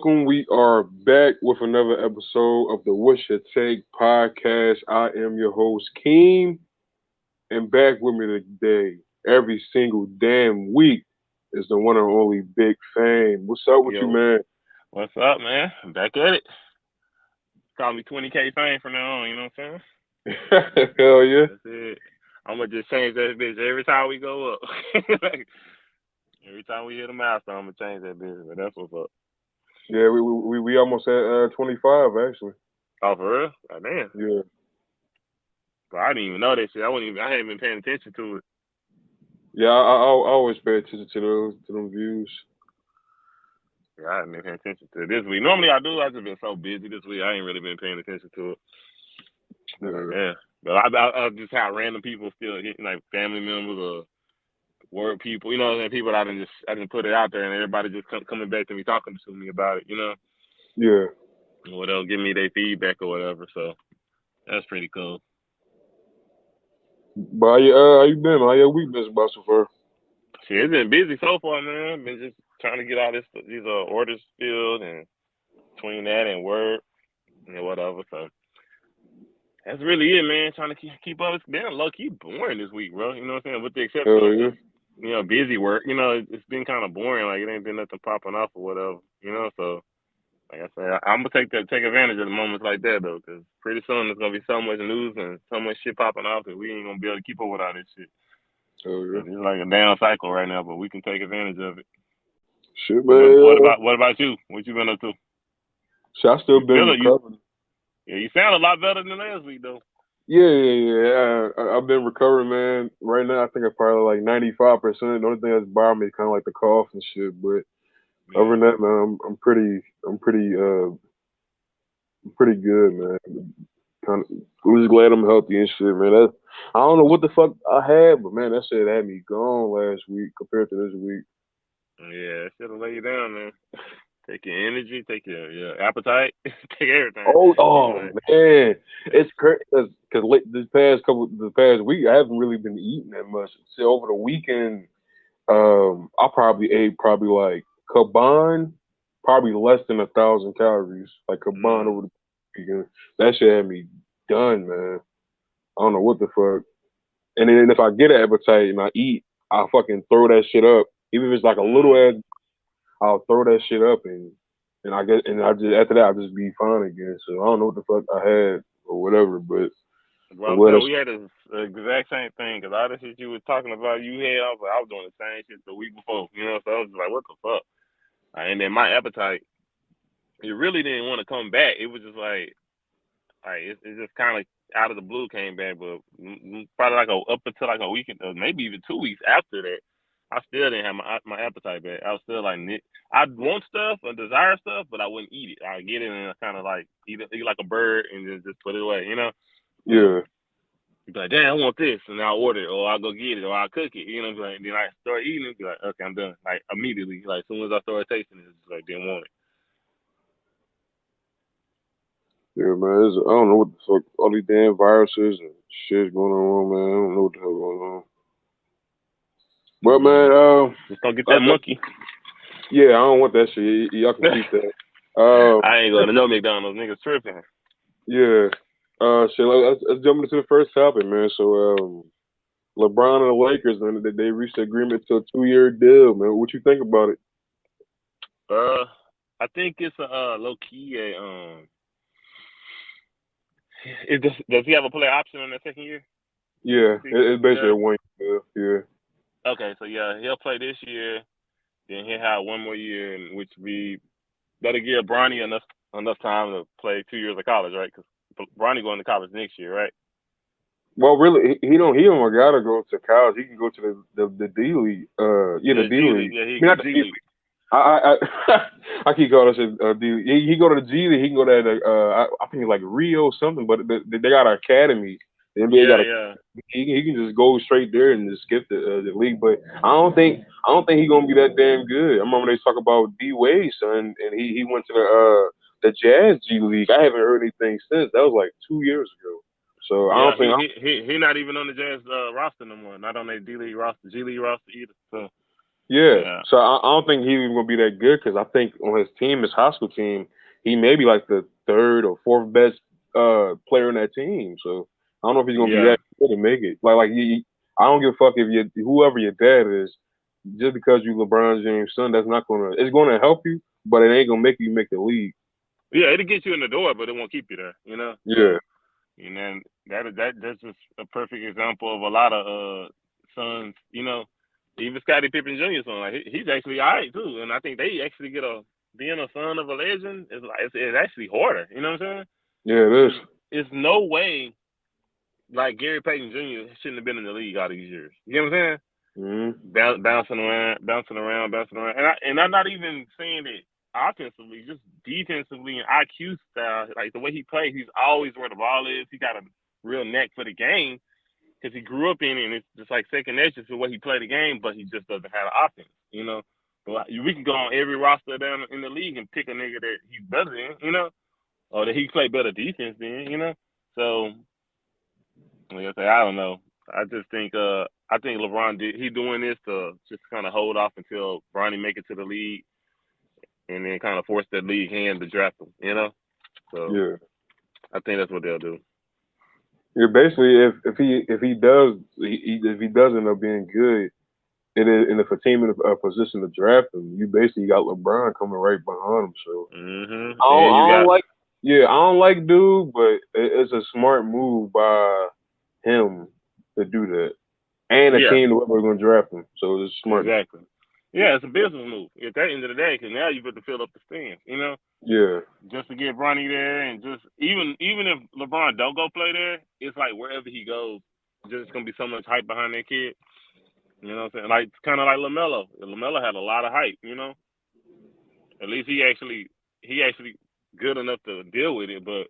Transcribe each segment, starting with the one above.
welcome. We are back with another episode of the What's Your Take podcast. I am your host, Keem, and back with me today, every single damn week, is the one and only Big Fame. What's up with you, Yo, man? what's up, man? I'm back at it. Call me 20K fame from now on, you know what I'm saying? Hell yeah. That's it. I'm gonna just change that bitch every time we go up. Like, every time we hit a milestone, I'm gonna change that bitch. But that's what's up. Yeah, we almost at 25, actually. Oh, for real? God damn. Yeah. But I didn't even know that shit. I hadn't been paying attention to it. Yeah, I always pay attention to them views. Yeah, I hadn't been paying attention to it this week. Normally I do. I just been so busy this week. I ain't really been paying attention to it. Like, Yeah. yeah. But I just have random people still hitting, like family members or word people, and people that I didn't put it out there, and everybody just coming back to me talking to me about it. Yeah. Or they'll give me their feedback or whatever. So that's pretty cool. But how you been? How your week been so far? Shit, it's been busy so far, man. Been just trying to get all these orders filled, and between that and work and whatever. So that's really it, man. Trying to keep up. It's been low key boring this week, bro. You know what I'm saying? With the exception Hell of yeah. just busy work. It's been kind of boring. Like it ain't been nothing popping off or whatever. So. Like I said, I'm gonna take advantage of the moments like that though, because pretty soon there's gonna be so much news and so much shit popping off that we ain't gonna be able to keep up with all this shit. Hell yeah. It's like a down cycle right now, but we can take advantage of it. Shit, What man. about you? What you been up to? Shit, I still You been feel it? recovering. You sound a lot better than last week though. Yeah. I've been recovering, man. Right now, I think I'm probably like 95%. The only thing that's bothering me is kind of like the cough and shit. But other Yeah. than that, man, I'm pretty good, man. Kind of, I'm just glad I'm healthy and shit, man. I don't know what the fuck I had, but man, that shit had me gone last week compared to this week. Yeah, should have laid you down, man. Take your energy, take your appetite, take everything. Oh Like, man, it's crazy because this past week I haven't really been eating that much. See, over the weekend, I probably ate probably like combined, probably less than 1,000 calories, like combined mm, over the weekend. That shit had me done, man. I don't know what the fuck. And then if I get an appetite and I eat, I fucking throw that shit up. Even if it's like a little mm. ass, I'll throw that shit up and I just after that I just be fine again. So I don't know what the fuck I had or whatever, but Well, I'm I'm glad saying I we had the exact same thing because all the shit you were talking about, you had. I was doing the same shit the week before. So I was just like, what the fuck? And then my appetite, it really didn't want to come back. It was just like it just kind of out of the blue came back, but probably like up until like a week, maybe even 2 weeks after that, I still didn't have my appetite back. I was still like, I'd want stuff and desire stuff, but I wouldn't eat it. I get it and I kind of like eat like a bird and just put it away. But yeah. you be like, damn, I want this, and I'll order it, or I'll go get it, or I'll cook it. Like, then I start eating it, be like, okay, I'm done. Like immediately, like as soon as I started tasting it, it's just like didn't want it. Yeah, man. I don't know what the fuck all these damn viruses and shit going on, man. I don't know what the hell going on. But man, Just don't get I, that I, monkey. yeah, I don't want that shit. Y'all can keep that. Uh, I ain't going to no McDonald's. Niggas tripping. yeah. Shit. Let's jump into the first topic, man. So, LeBron and the Lakers, man, they reached an agreement to a 2-year deal, man. What you think about it? Uh, I think it's a low key. Does he have a player option on that second year? Yeah, Does it's he basically does. a 1 year deal. Yeah. Okay, so yeah, he'll play this year. Then he'll have one more year, in which that'll give Bronny enough time to play 2 years of college, right? Because Bronny going to college next year, right? Well, really, he don't gotta go to college. He can go to the D League. Yeah, the Yeah, D G League. League. Yeah, I he mean, go not the G D League. League. I keep calling it D League. He go to the G League. He can go to I think it's like Rio something, but they got an academy. The NBA got Yeah, a yeah. he can just go straight there and just skip the league. But I don't think he gonna be that damn good. I remember they talk about D Wade, son, and he went to the Jazz G League. I haven't heard anything since. That was like 2 years ago. So I Yeah, don't think. he not even on the Jazz roster no more. Not on their D League roster, G League roster either. So Yeah. Yeah. So I don't think he's even gonna be that good because I think on his team, his high school team, he may be like the third or fourth best player on that team. So I don't know if he's gonna be Yeah. that good to make it. I don't give a fuck if you whoever your dad is, just because you LeBron James' son, that's not gonna. It's gonna help you, but it ain't gonna make you make the league. Yeah, it'll get you in the door, but it won't keep you there. You know. Yeah. So, and then that's just a perfect example of a lot of sons. You know, even Scottie Pippen Jr. son, like he's actually all right too, and I think they actually get a being a son of a legend is like it's actually harder. You know what I'm saying? Yeah, it is. Because it's no way like Gary Payton Jr. shouldn't have been in the league all these years. You know what I'm saying? Mm-hmm. Bouncing around, and I'm not even saying it offensively, just defensively and IQ style. Like the way he plays, he's always where the ball is. He got a real neck for the game because he grew up in it, and it's just like second nature to the way he played the game. But he just doesn't have an offense, you know. But we can go on every roster down in the league and pick a nigga that he's better than, you know, or that he play better defense than, you know. So like I say, I don't know. I think LeBron he doing this to just kind of hold off until Bronny make it to the league and then kind of force that league hand to draft him, you know? So Yeah. I think that's what they'll do. Yeah. Basically, if he does end up being good, and if a team in a position to draft him, you basically got LeBron coming right behind him. So And you I don't got like, yeah, I don't like dude, but it's a smart move by him to do that, and a yeah, team that we're going to draft him. So it's smart. exactly. Yeah, it's a business move at the end of the day because now you have to fill up the stands, you know, Yeah, just to get Bronny there and just even if LeBron don't go play there, it's like wherever he goes, just gonna be so much hype behind that kid. You know what I'm saying? Like kind of like Lamelo. Lamelo had a lot of hype. You know, at least he actually good enough to deal with it. But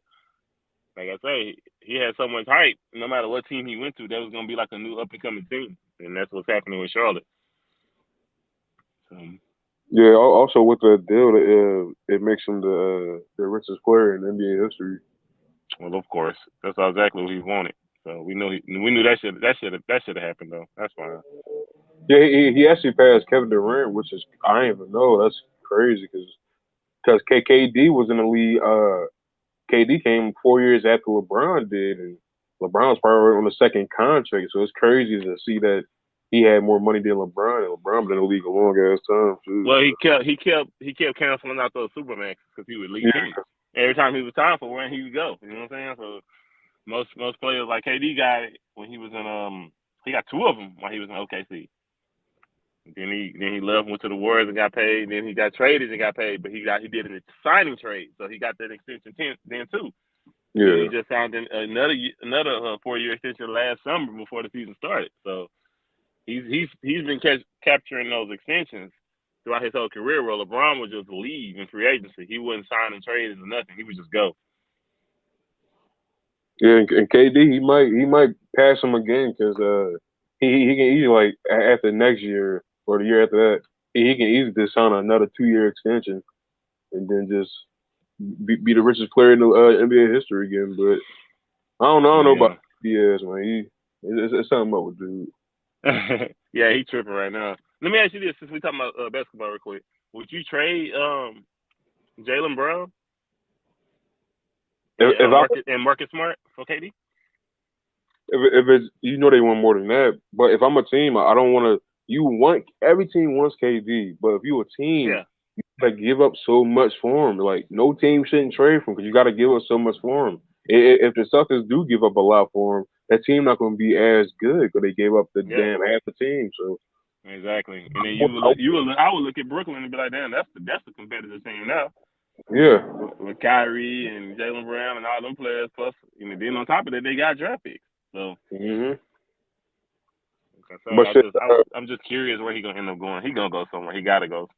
like I say, he had so much hype. No matter what team he went to, that was gonna be like a new up and coming team, and that's what's happening with Charlotte. So, yeah. Also with the deal, it makes him the richest player in NBA history. well, of course, that's exactly what he wanted. So we knew that should have happened though. That's fine. Yeah, he actually passed Kevin Durant, which is I didn't even know. That's crazy because KD was in the league. KD came 4 years after LeBron did, and LeBron's probably on the second contract. So it's crazy to see that he had more money than LeBron, and LeBron been in the league a long ass time too. Well, So he kept canceling out those supermax because he would leave teams. yeah, Every time he was time for one, he would go. You know what I'm saying? So most players like KD got it when he was in he got two of them while he was in OKC. Then he left, went to the Warriors and got paid. Then he got traded and got paid, but he did a signing trade, so he got that extension then too. And then he yeah, just signed another 4 year extension last summer before the season started. So he's been capturing those extensions throughout his whole career. Where LeBron would just leave in free agency, he wouldn't sign and trade or nothing. He would just go. yeah. And KD he might pass him again because he can easily like after next year or the year after that he can easily just sign another 2 year extension and then just be the richest player in the NBA history again. But I don't know about Yeah. Diaz, man. It's something up with dude. Yeah, he tripping right now. Let me ask you this: since we talking about basketball real quick, would you trade Jalen Brown and If I Marcus Smart for KD? if it's they want more than that, but if I'm a team, I don't want to. You want every team wants KD, but if you a team, Yeah, you gotta give up so much for him. Like no team shouldn't trade for him because you got to give up so much for him. If the Celtics do give up a lot for him, that team not going to be as good because they gave up the yeah, damn half the team. So exactly. And then I, I would look at Brooklyn and be like, damn, that's a competitive team now yeah, with Kyrie and Jalen Brown and all them players. Plus, then on top of that, they got draft picks. So, hmm like I say, but shit, I'm just curious where he gonna end up going. He gonna go somewhere. He gotta go.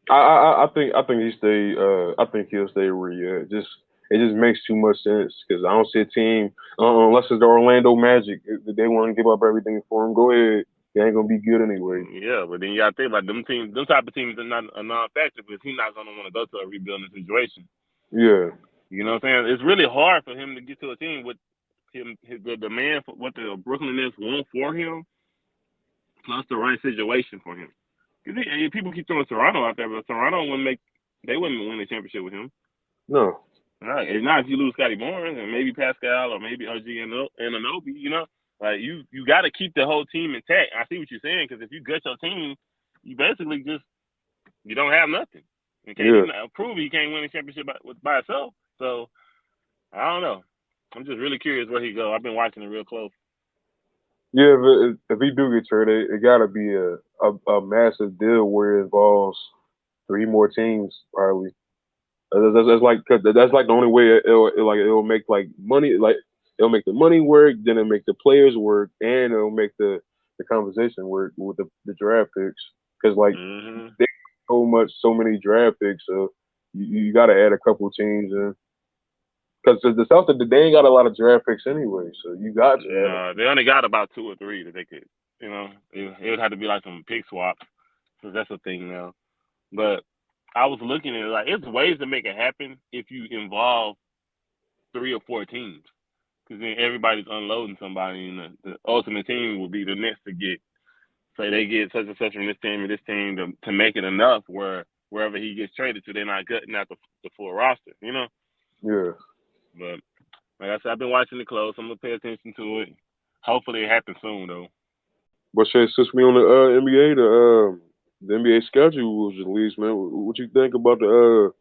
I think he stay. I think he'll stay where he at. It just makes too much sense because I don't see a team unless it's the Orlando Magic. If they want to give up everything for him, go ahead. They ain't gonna be good anyway. Yeah, but then you gotta think about them teams. Them type of teams are not a non-factor because he's not gonna want to go to a rebuilding situation. Yeah, You know what I'm saying? It's really hard for him to get to a team with the demand for what the Brooklyn Nets want for him, plus the right situation for him. Because people keep throwing Toronto out there, but Toronto wouldn't win the championship with him. No. All right, and now if you lose Scotty Barnes and maybe Pascal or maybe OG and Anunoby, like you got to keep the whole team intact. I see what you're saying because if you gut your team, you basically just you don't have nothing. Okay, Yeah. he's not prove he can't win a championship by himself. So I don't know. I'm just really curious where he go. I've been watching it real close. Yeah, if he do get traded, it gotta be a massive deal where it involves three more teams probably. That's like 'cause that's like the only way it'll make like money like it'll make the money work, then it'll make the players work, and it'll make the conversation work with the draft picks. Because like Hmm. they so many draft picks, so you got to add a couple teams in. Because the Celtics they ain't got a lot of draft picks anyway, so you got to add. No, they only got about two or three that they could. It would have to be like some pick swaps, so that's a thing now. But I was looking at it like it's ways to make it happen if you involve three or four teams, because then everybody's unloading somebody, and the ultimate team will be the next to get. Say they get such and such from this team and this team to make it enough where wherever he gets traded to, they're not gutting out the full roster. Yeah. But like I said, I've been watching it close. I'm gonna pay attention to it. Hopefully, it happens soon though. But shit, since we on the NBA, the NBA schedule was released, man. What you think about the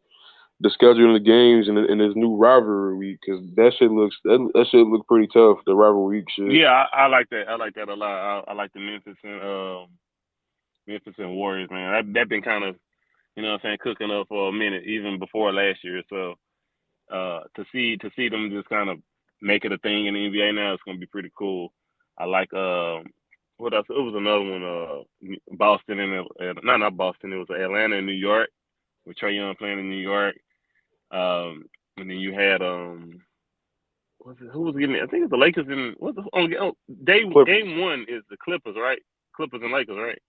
scheduling of the games and this new rivalry week? Because that shit look pretty tough. The rivalry week shit. Yeah, I like that. I like that a lot. I like the Memphis and Warriors, man. That been kind of what I'm saying, cooking up for a minute, even before last year. So to see them just kind of make it a thing in the NBA now, it's gonna be pretty cool. I like what else? It was another one, Boston and not Boston. It was Atlanta and New York with Trae Young playing in New York. And then you had who was getting it? I think it's the Lakers and what's the Clippers. game one is the Clippers, right? Clippers and Lakers, right?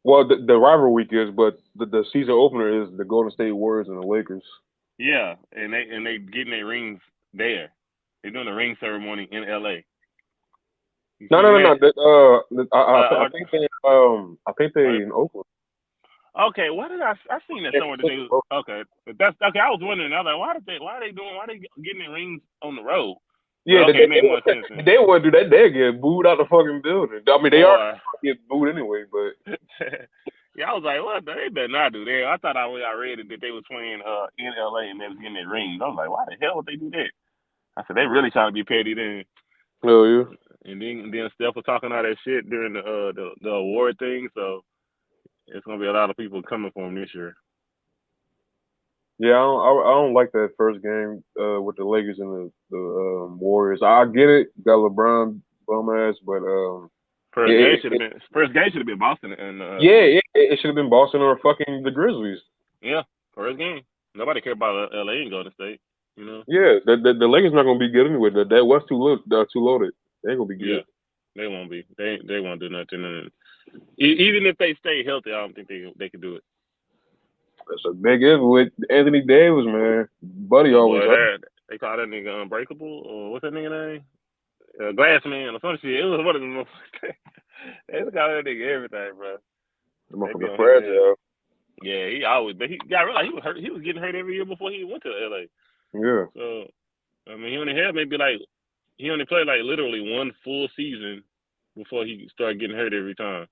Well, the rivalry week is, but the season opener is the Golden State Warriors and the Lakers. Yeah, and they getting their rings there. They're doing a ring ceremony in LA. You No, no, seen no, no. that? I think I think they Are in Oakland. okay, why did I seen that somewhere today? Okay, but that's okay. I was wondering. I was like, why they getting their rings on the road? But Yeah, okay, it made more sense then. they want to do that. They get booed out the fucking building. I mean, they are Boy, get booed anyway, but yeah, I was like, what? They better not do that. I thought I read it that they was playing in LA and they was getting their rings. I was like, why the hell would they do that? I said they really trying to be petty then. hell yeah. And then Steph was talking all that shit during the award thing, so it's gonna be a lot of people coming for him this year. Yeah, I don't like that first game with the Lakers and the Warriors. I get it, got LeBron bum ass, but First game should have been Boston and yeah, it should have been Boston or fucking the Grizzlies. yeah, first game. Nobody care about LA and Golden State, you know. Yeah, the Lakers not gonna be good anyway. That West too loaded. They ain't gonna be Yeah, good. they won't be. They won't do nothing. And even if they stay healthy, I don't think they could do it. That's a big if with Anthony Davis, man. Buddy always Boy, hurt. they call that nigga Unbreakable or what's that nigga name? Glass Man or some shit. It was one of the most. They call that nigga everything, bro. The They be motherfucker on his ass. fragile. Yeah, he always. But he got realized he was hurt. He was getting hurt every year before he went to LA. Yeah. So I mean, he only played like literally one full season before he started getting hurt every time.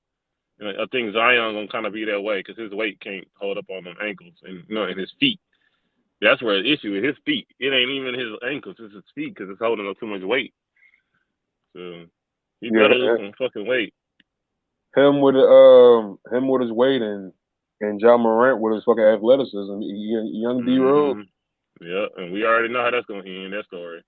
And I think Zion gonna kind of be that way because his weight can't hold up on them ankles and his feet. That's where the issue is. His feet. It ain't even his ankles. It's his feet because it's holding up too much weight. So he better lose Yeah. some fucking weight. Him with his weight and John Morant with his fucking athleticism. Young D Rose. Mm-hmm. Yeah, and we already know how that's gonna end. That story.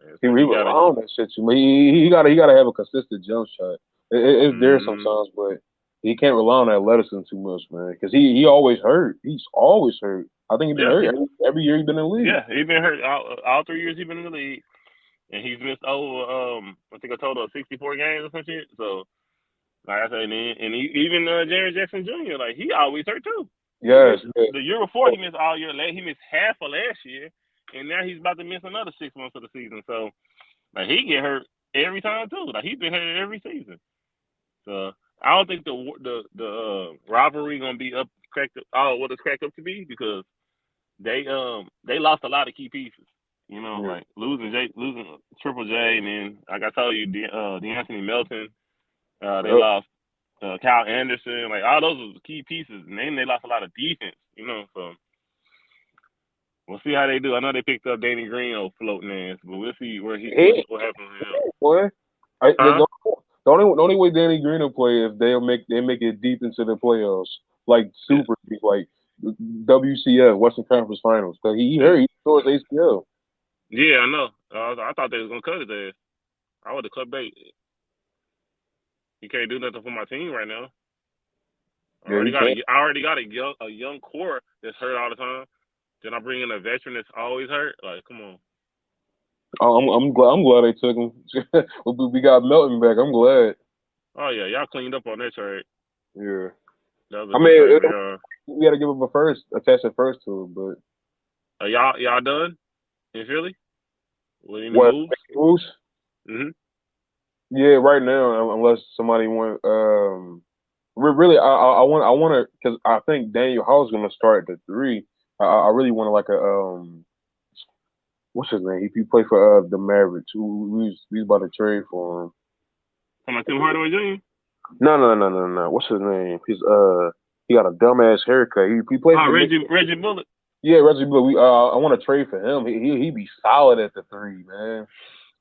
And He so he got to. on that shit too. He gotta have a consistent jump shot. It's there Mm-hmm. sometimes, but he can't rely on athleticism too much, man. Because he always hurt. He's always hurt. I think he's been Yeah, hurt every year he's been in the league. yeah. He been hurt all 3 years he been in the league, and he's missed over I think a total of 64 games or some shit. So like I said, even Jaren Jackson Jr. like he always hurt too. He Yes, missed yes. the year before. He missed all year. He missed half of last year, and now he's about to miss another 6 months of the season. So like he get hurt every time too. Like he's been hurt every season. So I don't think the rivalry gonna be up cracked up, what it's cracked up to be because they lost a lot of key pieces. You know, Yeah. like losing Triple J, and then like I told you, DeAnthony Melton. They Yep. lost Kyle Anderson. Like all those was key pieces, and then they lost a lot of defense. You know, so we'll see how they do. I know they picked up Danny Green on floating ass, but we'll see where he Hey, what happens with him. boy. I, Huh? the only way Danny Green will play if they make it deep into the playoffs, like Yeah. super deep, like WCF Western Conference Finals. Cause he hurt, he tore his ACL. Yeah, I know. I thought they was gonna cut his ass. I would have cut bait. He can't do nothing for my team right now. Yeah, he can't. I already got a young core that's hurt all the time. Then I bring in a veteran that's always hurt. Like, come on. I'm glad they took him. We got Melton back. I'm glad. Oh yeah, y'all cleaned up on that trade. Yeah. That was I a good mean, trade for y'all. we got to give him a first, attach a first to him, but Y'all done in Philly with any what moves? moves? Mhm. Yeah, right now, unless somebody want, really, I want to, because I think Daniel Hall's gonna start at the three. I really want to like what's his name? He played for the Mavericks. We was about to trade for him. Come on, Tim Hardaway Jr. No. What's his name? He got a dumbass haircut. He played Oh, for the Knicks. Reggie Bullock. Yeah, Reggie Blue. I want to trade for him. He be solid at the three, man.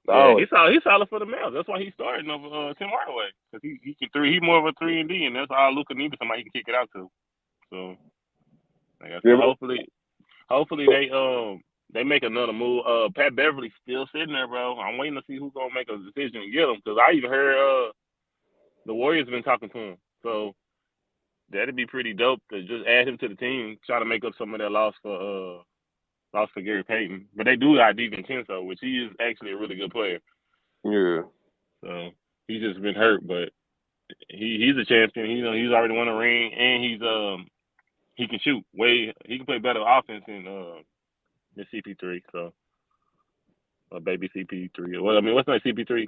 Yeah, Solid. he's solid for the Mavs. That's why he's starting over Tim Hardaway because he can three. He's more of a 3 and D, and that's all Luka needed somebody he can kick it out to. So like I Yeah, said, hopefully they make another move. Pat Beverly's still sitting there, bro. I'm waiting to see who's gonna make a decision and get him because I even heard the Warriors been talking to him. So that'd be pretty dope to just add him to the team, try to make up some of that loss for Gary Payton. But they do got DiVincenzo, which he is actually a really good player. yeah, So he's just been hurt, but he's a champion. He's already won a ring, and he can shoot way. He can play better offense than CP3. So baby CP3. Well, I mean, what's that CP3?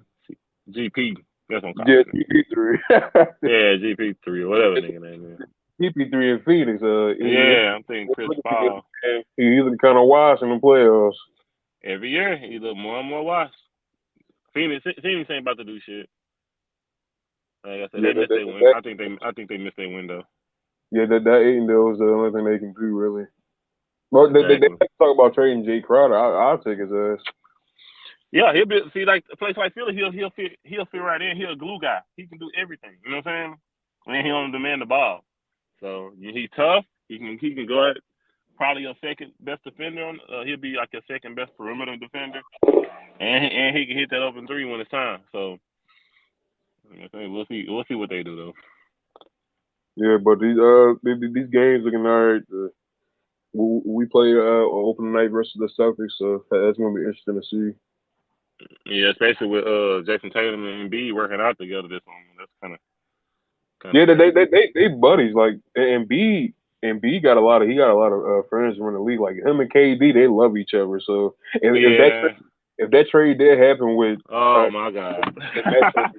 GP. That's what I'm calling yeah. it. CP3, Yeah, GP3 or whatever nigga name is. CP3 in Phoenix. Yeah, I'm thinking Chris Paul. He's looking kind of wise in the playoffs. Every year he look more and more washed. Phoenix ain't about to do shit. Like I said, Yeah, they missed their win. I think they missed their window. that ain't was the only thing they can do really. Well, they Exactly. have to talk about trading Jay Crowder. I'll take his ass. Yeah, he'll be see like a place like Philly. He'll fit right in. He's a glue guy. He can do everything. You know what I'm saying? And he don't demand the ball. So he's tough. He can go at probably a second best defender. He'll be like a second best perimeter defender, and he can hit that open three when it's time. So we'll see what they do though. Yeah, but these games looking alright. We play open night versus the Celtics, so that's gonna be interesting to see. Yeah, especially with Jason Tatum and Embiid working out together this one. That's kind of Yeah, they crazy. they they, they buddies. Like and B got a lot of friends around the league. Like him and KD, they love each other. So Yeah. if that trade did happen with Oh uh, my God. the Nets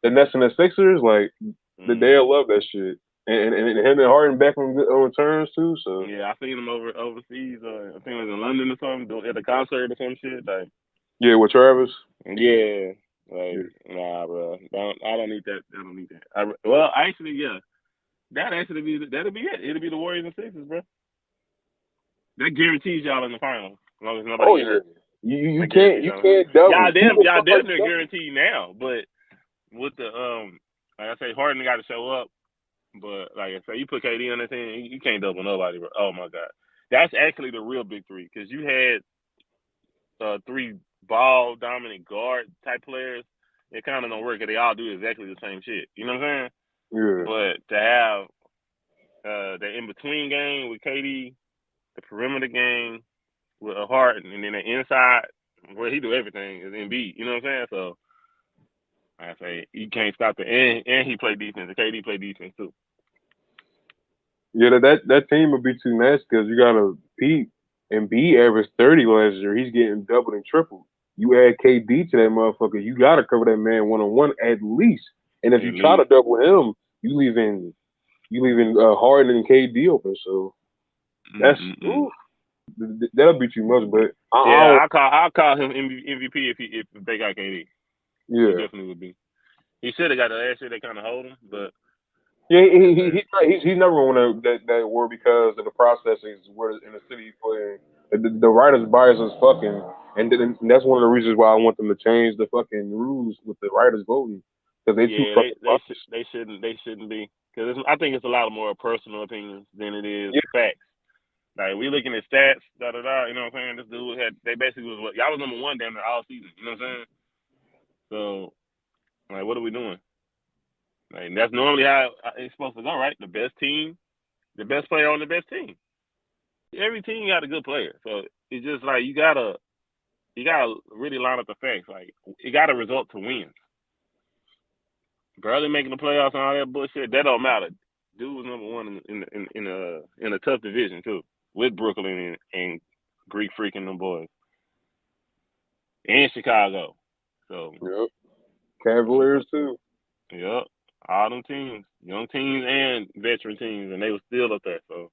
the Nets and the Sixers, like Mm. they'll love that shit. And him and Harden back on terms too. So Yeah, I seen him overseas. I think it was in London or something, at a concert or some shit. Like, yeah, with Travis. yeah, Yeah, like nah, bro. I don't need that. I don't need that. Well, actually, yeah, that'll be it. It'll be the Warriors and Sixers, bro. That guarantees y'all in the finals as long as nobody oh get yeah. hurt. You That can't guarantees you y'all. can't double people Y'all talk like damn near double. guaranteed now, but with the like I say, Harden got to show up. But like I say, you put KD on that team, you can't double nobody, bro. Oh my God, that's actually the real big three because you had three ball dominant guard type players. It kind of don't work. 'Cause they all do exactly the same shit. You know what I'm saying? Yeah. But to have the in between game with KD, the perimeter game with a Hart, and then the inside where he do everything is Embiid. You know what I'm saying? So I say you can't stop it, and he play defense. And KD play defense too. Yeah, that team would be too nasty because you got to Pete and B averaged 30 last year. He's getting doubled and tripled. You add KD to that motherfucker, you got to cover that man one on one at least. And if At you try to least double him, you leaving Harden and KD open. So that's Mm-mm-mm. ooh, that'll be too much. But I Yeah, don't. I'll call him MVP if they got KD. He Yeah, definitely would be. He should have got the last year. They kind of hold him, but yeah. it's like, He's never won that award because of the processes where in the city for the writers' bias is fucking, and that's one of the reasons why I want them to change the fucking rules with the writers voting because they too yeah, fucking biased. they shouldn't be because I think it's a lot more personal opinions than it is Yeah, facts. Like we looking at stats, da da da. You know what I'm saying? This dude had they basically was what y'all was number one damn near all season. You know what I'm saying? So like, what are we doing? Like that's normally how it's supposed to go, right? The best team, the best player on the best team. Every team got a good player, so it's just like you gotta really line up the facts. Like it got to result to wins. Barely making the playoffs and all that bullshit. That don't matter. Dude was number one in a tough division too, with Brooklyn and Greek freaking them boys and Chicago. So yep. Chicago, Cavaliers too. yep, all them teams, young teams and veteran teams, and they were still up there. So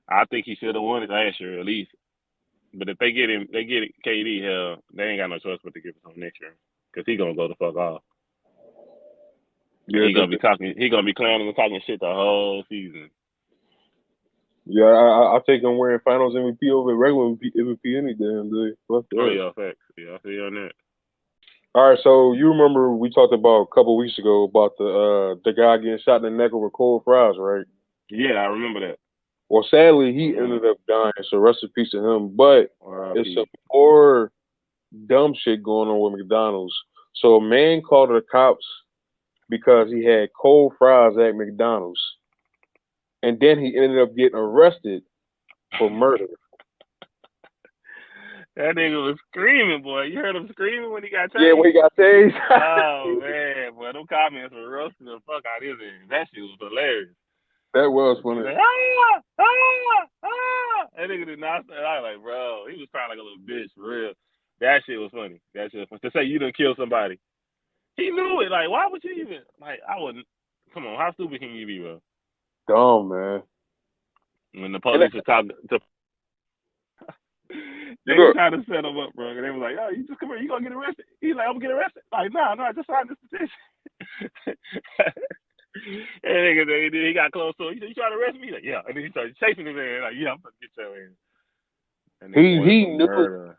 I think he should have won it last year at least. But if they get him, they get KD. Hell, they ain't got no choice but to give it to him next year because he gonna go the fuck off. And Yeah, he gonna be talking. He gonna be clowning and talking shit the whole season. yeah. I take him wearing Finals MVP over regular MVP any damn day. Fuck Oh that. yeah, facts. Yeah, I feel you on that. All right, so you remember we talked about a couple weeks ago about the guy getting shot in the neck over cold fries, right? Yeah, I remember that. Well, sadly, I he remember ended up dying, so rest in peace to him. But that. it's some R.I.P. more dumb shit going on with McDonald's. So a man called the cops because he had cold fries at McDonald's, and then he ended up getting arrested for murder. That nigga was screaming, boy. You heard him screaming when he got Yeah, when changed? he got tased. Oh man, boy, them comments were roasting the fuck out of his ass. That shit was hilarious. That was He's funny. like, ah, ah, ah. That nigga did not say. I was like, bro, he was crying like a little bitch for real. That shit was funny. That shit was funny. To say you done kill somebody. He knew it. Like, why would you even? Like, I wouldn't. Come on, how stupid can you be, bro? Dumb, man. When the And police was talking to, you they were look, trying to set him up, bro. And they were like, "Oh, you just come here. You gonna get arrested?" He's like, "I'm gonna get arrested." Like, no, I just signed this petition. And nigga, he got close to him. He said, "You trying to arrest me?" He's like, "Yeah." And then he started chasing his man. Like, "Yeah, I'm gonna get your ass." And nigga wanted he for knew it. murder.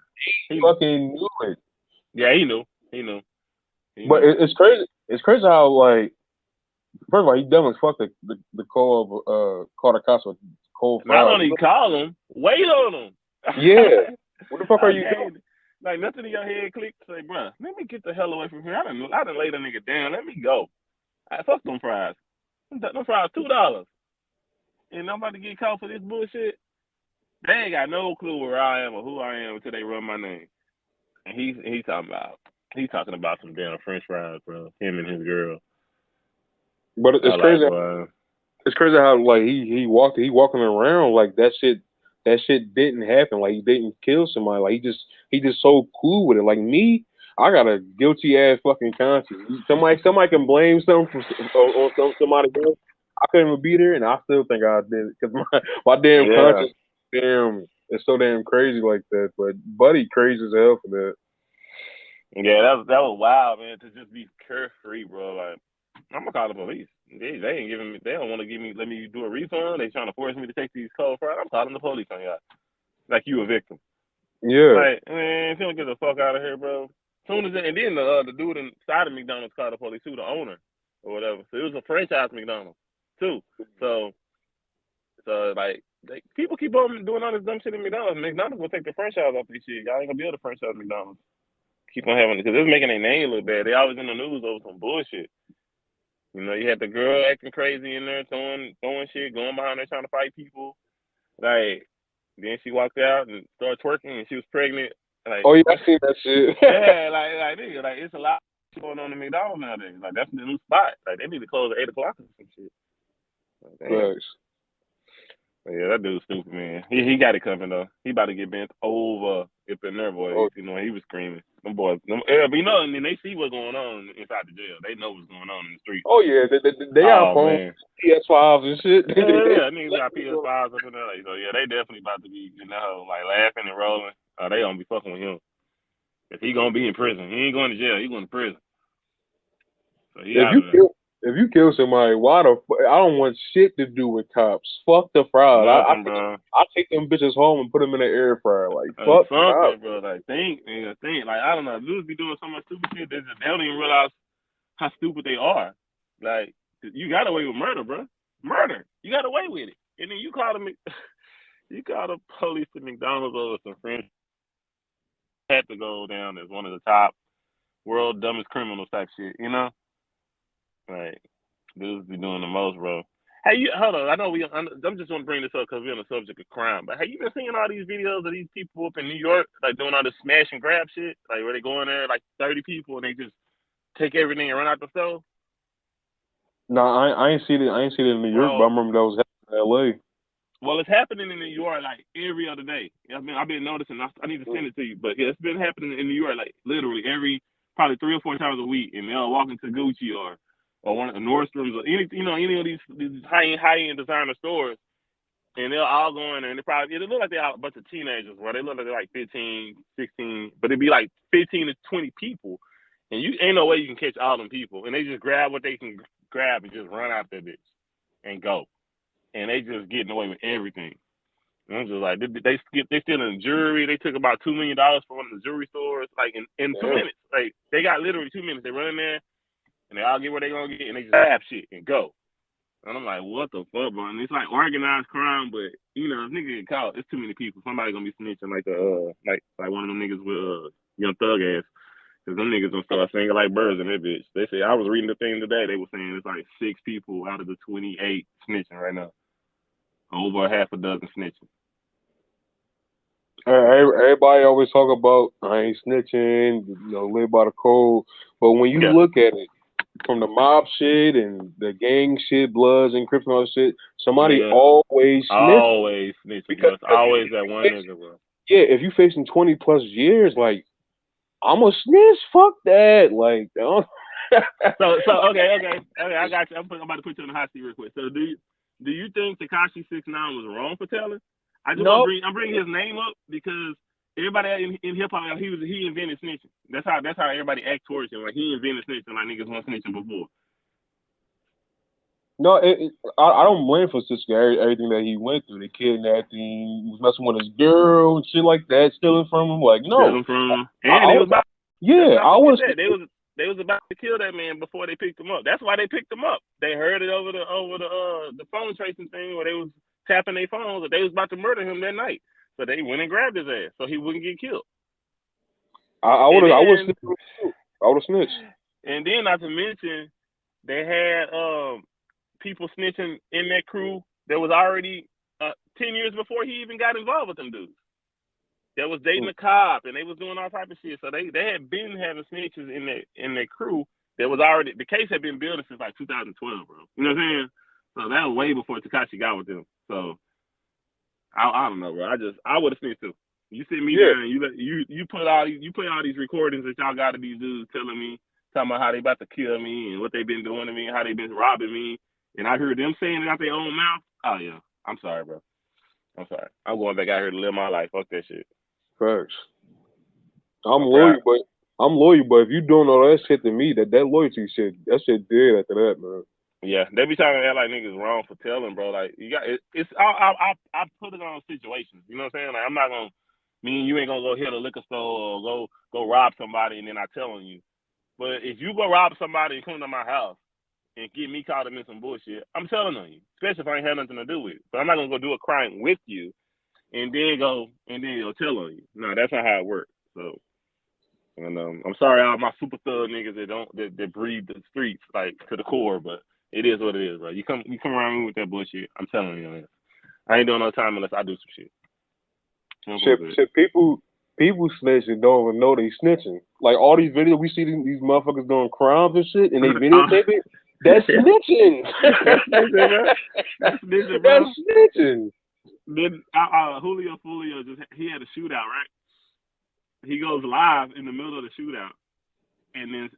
He He, fucking knew it. yeah, he knew. He knew. He But knew. it's crazy. It's crazy how like first of all he dumb as fuck the call the cops with cold Not fries. only call him, wait on him. Yeah. What the fuck are you Okay. doing? Like nothing in your head clicked. Say, bro, let me get the hell away from here. I done laid a nigga down. Let me go. I fuck them fries. Them fries $2. And I'm about to get caught for this bullshit. They ain't got no clue where I am or who I am until they run my name. And he's talking about some damn French fries, bro. Him and his girl. But I it's like, crazy. boy. It's crazy how like he walking around like that shit didn't happen. Like he didn't kill somebody. Like he just so cool with it. Like me, I got a guilty ass fucking conscience. Somebody can blame something on somebody else. I couldn't even be there, and I still think I did it because my damn Yeah. conscience, damn, it's so damn crazy like that. But Buddy crazy as hell for that. Yeah, that was wild, man, to just be carefree, bro. Like, I'm gonna call the police. They ain't giving me. They don't want to let me do a refund. They trying to force me to take these cold fries. I'm calling the police on y'all. Like you a victim. Yeah, Like, man, if you don't get the fuck out of here, bro. Soon as and then the dude inside of McDonald's called the police too, the owner or whatever. So it was a franchise McDonald's too. So like people keep on doing all this dumb shit in McDonald's. McDonald's will take the franchise off this shit. Y'all ain't gonna be able to franchise McDonald's. Keep on having because it's making their name look bad. They always in the news over some bullshit. You know, you had the girl acting crazy in there, throwing shit, going behind there trying to fight people. Like then she walked out and started twerking, and she was pregnant. Like, oh yeah, I seen that shit. yeah, like nigga, like it's a lot going on in McDonald's nowadays. Like that's the new spot. Like they need to close at 8 o'clock or some shit. Like, damn. Facts. Yeah, that dude's stupid, man. He got it coming though. He about to get bent over if the nerve Oh, boys. You know, he was screaming. Them boys, yeah, but you know, and then they see what's going on inside the jail. They know what's going on in the street. oh yeah, they got Oh phones, man. PS5s and shit. Yeah, niggas got PS5s up in there. So yeah, they definitely about to be, like laughing and rolling. They gonna be fucking with him. Cause he gonna be in prison. He ain't going to jail. He going to prison. So he If out you of there. kill if you kill somebody, why the I don't want shit to do with cops. Fuck the fraud. Nothing, bro. I take them bitches home and put them in the air fryer. Like fuck cops. Something, bro. Like think, nigga, think. Like I don't know. Dudes be doing so much stupid shit. They don't even realize how stupid they are. Like you got away with murder, bro. Murder. You got away with it, and then you call them. You call the police to McDonald's over some friends. Had to go down as one of the top world dumbest criminals type shit. You know, like dudes be doing the most, bro. Hey, you hold on. I know I'm just want to bring this up because we're on the subject of crime. But have you been seeing all these videos of these people up in New York, like doing all this smash and grab shit, like where they go in there like 30 people and they just take everything and run out the store? Nah, I ain't seen it. I ain't seen it in New York, but I Bro, remember that was happening in L.A. well, it's happening in New York like every other day. I've been noticing. I need to send it to you, but yeah, it's been happening in New York like literally every probably 3 or 4 times a week, and they'll walk into Gucci or one of the Nordstrom's or any of these high end designer stores, and they'll all go in there, and it look like they're a bunch of teenagers, where they look like they're like 15, 16, but it'd be like 15 to 20 people, and you ain't no way you can catch all them people, and they just grab what they can grab and just run out that bitch and go. And they just getting away with everything. And I'm just like, they stealing jewelry. They took about $2 million from one of the jewelry stores, like in 2 minutes. Like they got literally 2 minutes. They run in there and they all get where they gonna get, and they just grab shit and go. And I'm like, what the fuck, bro? And it's like organized crime, but if nigga get caught, it's too many people. Somebody gonna be snitching like like one of them niggas with Young Thug ass. Cause them niggas gonna start singing like birds in that bitch. They say I was reading the thing today. They were saying it's like 6 people out of the 28 snitching right now. Over half a dozen snitching. Everybody always talk about I ain't snitching, live by the code. But when you Yeah, look at it from the mob shit and the gang shit, Bloods and Crips and all that shit, somebody nigga, always snitch always snitching, because bro. It's always that one nigga, bro. yeah, if you facing 20 plus years, like I'm a snitch. Fuck that. Like, don't. So okay. I got you. I'm about to put you on the hot seat real quick. So do you think Tekashi 6ix9ine was wrong for telling? I just want to No, I'm bringing his name up because everybody in hip hop he invented snitching. That's how everybody act towards him. Like he invented snitching. Like niggas weren't snitching before. no, I don't blame for Cisco everything that he went through. The kidnapping, he was messing with his girl and shit like that, stealing from him. Like, no, Stealing from I and they was was, about let's yeah, not I forget was. that they was about to kill that man before they picked him up. That's why they picked him up. They heard it over the phone tracing thing where they was tapping their phones that they was about to murder him that night. So they went and grabbed his ass so he wouldn't get killed. I And would have. I would then have. I would have snitched. not to mention they had people snitching in that crew that was already 10 years before he even got involved with them dudes. That was dating a cop and they was doing all type of shit. So they had been having snitches in their crew that was already the case had been building since like 2012, bro. You know what I'm saying? So that was way before Tekashi got with them. So I don't know, bro. I would have snitched too. You sit me Yeah, down, you play all these recordings that y'all got of these dudes telling me, talking about how they about to kill me and what they been doing to me and how they been robbing me, and I heard them saying it out their own mouth. Oh yeah, I'm sorry, bro. I'm sorry. I'm going back out here to live my life. Fuck that shit. facts. I'm I'm loyal, proud. but if you doing all that shit to me, that loyalty shit, that shit dead after that, man. Yeah, they be trying to act like niggas wrong for telling, bro. Like you got it's I put it on situations. You know what I'm saying? Like I'm not gonna me and you ain't gonna go hit a liquor store or go rob somebody and then I tell on you. But if you go rob somebody and come to my house and get me caught up in some bullshit, I'm telling on you. Especially if I ain't had nothing to do with it. But I'm not gonna go do a crime with you and then go tell on you. No, that's not how it works. So and I'm sorry all my super thug niggas that breathe the streets like to the core, but it is what it is, bro. You come around me with that bullshit, I'm telling you, man. I ain't doing no time unless I do some shit. Shit, people snitch and don't even know they snitching. Like all these videos we see these motherfuckers doing crimes and shit, and they videotape it. That's snitching. That's snitching, bro. That's snitching, bro. That's snitching. then Julio just he had a shootout, right? He goes live in the middle of the shootout, and then